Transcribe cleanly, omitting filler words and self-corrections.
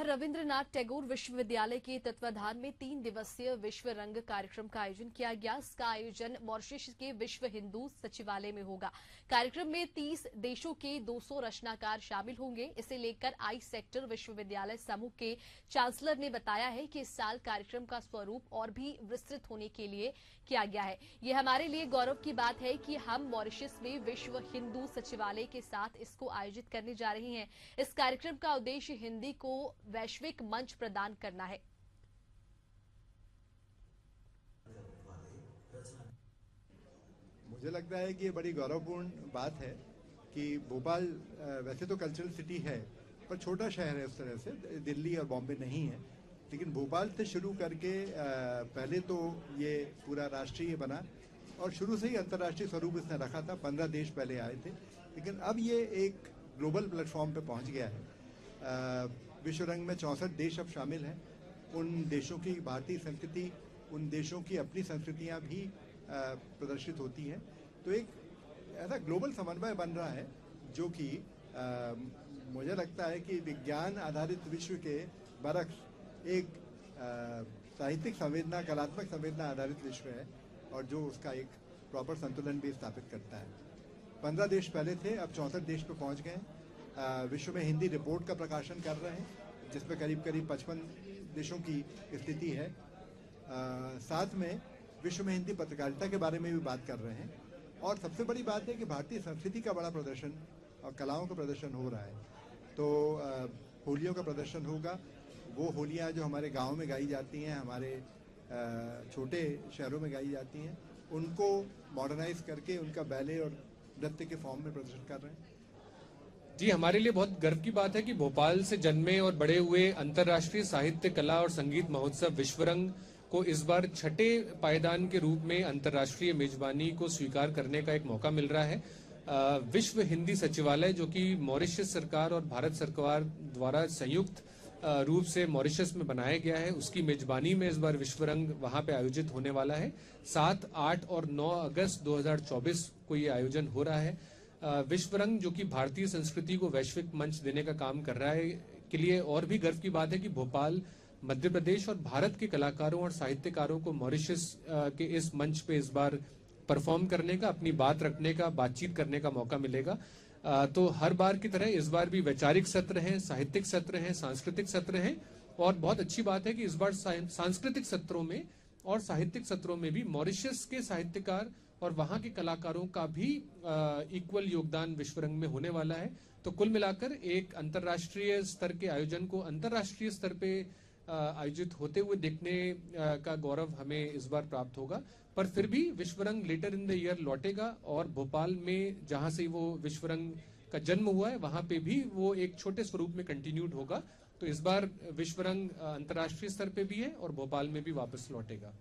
रविंद्रनाथ टैगोर विश्वविद्यालय के तत्वाधान में 3 दिवसीय विश्व रंग कार्यक्रम का आयोजन किया गया। इसका आयोजन मॉरिशस के विश्व हिंदू सचिवालय में होगा। कार्यक्रम में 30 देशों के 200 रचनाकार शामिल होंगे। इसे लेकर आई सेक्टर विश्वविद्यालय समूह के चांसलर ने बताया है कि इस साल कार्यक्रम का स्वरूप और भी विस्तृत होने के लिए किया गया है। ये हमारे लिए गौरव की बात है कि हम मॉरिशस में विश्व हिंदू सचिवालय के साथ इसको आयोजित करने जा रहे हैं। इस कार्यक्रम का उद्देश्य हिंदी को वैश्विक मंच प्रदान करना है। मुझे लगता है कि ये बड़ी गौरवपूर्ण बात है कि भोपाल वैसे तो कल्चरल सिटी है पर छोटा शहर है, उस तरह से दिल्ली और बॉम्बे नहीं है, लेकिन भोपाल से शुरू करके पहले तो ये पूरा राष्ट्रीय बना और शुरू से ही अंतर्राष्ट्रीय स्वरूप इसने रखा था। 15 देश पहले आए थे, लेकिन अब ये एक ग्लोबल प्लेटफॉर्म पे पहुंच गया है। विश्व रंग में 64 देश अब शामिल हैं। उन देशों की भारतीय संस्कृति, उन देशों की अपनी संस्कृतियां भी प्रदर्शित होती हैं। तो एक ऐसा ग्लोबल समन्वय बन रहा है जो कि मुझे लगता है कि विज्ञान आधारित विश्व के बरक्स एक साहित्यिक संवेदना, कलात्मक संवेदना आधारित विश्व है और जो उसका एक प्रॉपर संतुलन भी स्थापित करता है। 15 देश पहले थे, अब 64 देश पे पहुंच गए। विश्व में हिंदी रिपोर्ट का प्रकाशन कर रहे हैं जिसमें करीब 55 देशों की स्थिति है। साथ में विश्व में हिंदी पत्रकारिता के बारे में भी बात कर रहे हैं और सबसे बड़ी बात है कि भारतीय संस्कृति का बड़ा प्रदर्शन और कलाओं का प्रदर्शन हो रहा है। तो होलियों का प्रदर्शन होगा। वो होलियाँ जो हमारे गाँव में गाई जाती हैं, हमारे छोटे शहरों में गाई जाती हैं, उनको मॉडर्नाइज करके उनका बैले और नृत्य के फॉर्म में प्रदर्शन कर रहे हैं। जी, हमारे लिए बहुत गर्व की बात है कि भोपाल से जन्मे और बड़े हुए अंतर्राष्ट्रीय साहित्य, कला और संगीत महोत्सव विश्वरंग को इस बार छठे पायदान के रूप में अंतर्राष्ट्रीय मेजबानी को स्वीकार करने का एक मौका मिल रहा है। विश्व हिंदी सचिवालय, जो कि मॉरिशस सरकार और भारत सरकार द्वारा संयुक्त रूप से मॉरिशस में बनाया गया है, उसकी मेजबानी में इस बार विश्वरंग वहां पे आयोजित होने वाला है। 7, 8 और 9 अगस्त 2024 को ये आयोजन हो रहा है। विश्वरंग, जो कि भारतीय संस्कृति को वैश्विक मंच देने का काम कर रहा है, के लिए और भी गर्व की बात है कि भोपाल, मध्य प्रदेश और भारत के कलाकारों और साहित्यकारों को मॉरिशस के इस मंच पे इस बार परफॉर्म करने का, अपनी बात रखने का, बातचीत करने का मौका मिलेगा। तो हर बार की तरह इस बार भी वैचारिक सत्र हैं, साहित्यिक सत्र हैं, सांस्कृतिक सत्र हैं और बहुत अच्छी बात है कि इस बार सांस्कृतिक सत्रों में और साहित्यिक सत्रों में भी मॉरिशस के साहित्यकार और वहां के कलाकारों का भी इक्वल योगदान विश्वरंग में होने वाला है। तो कुल मिलाकर एक अंतर्राष्ट्रीय स्तर के आयोजन को अंतर्राष्ट्रीय स्तर पे आयोजित होते हुए देखने का गौरव हमें इस बार प्राप्त होगा। पर फिर भी Vishwarang letter in the year लौटेगा और भोपाल में जहां से वो विश्वरंग का जन्म हुआ है वहां पे भी वो एक छोटे स्वरूप में कंटिन्यूड होगा। तो इस बार विश्वरंग अंतर्राष्ट्रीय स्तर पे भी है और भोपाल में भी वापस लौटेगा।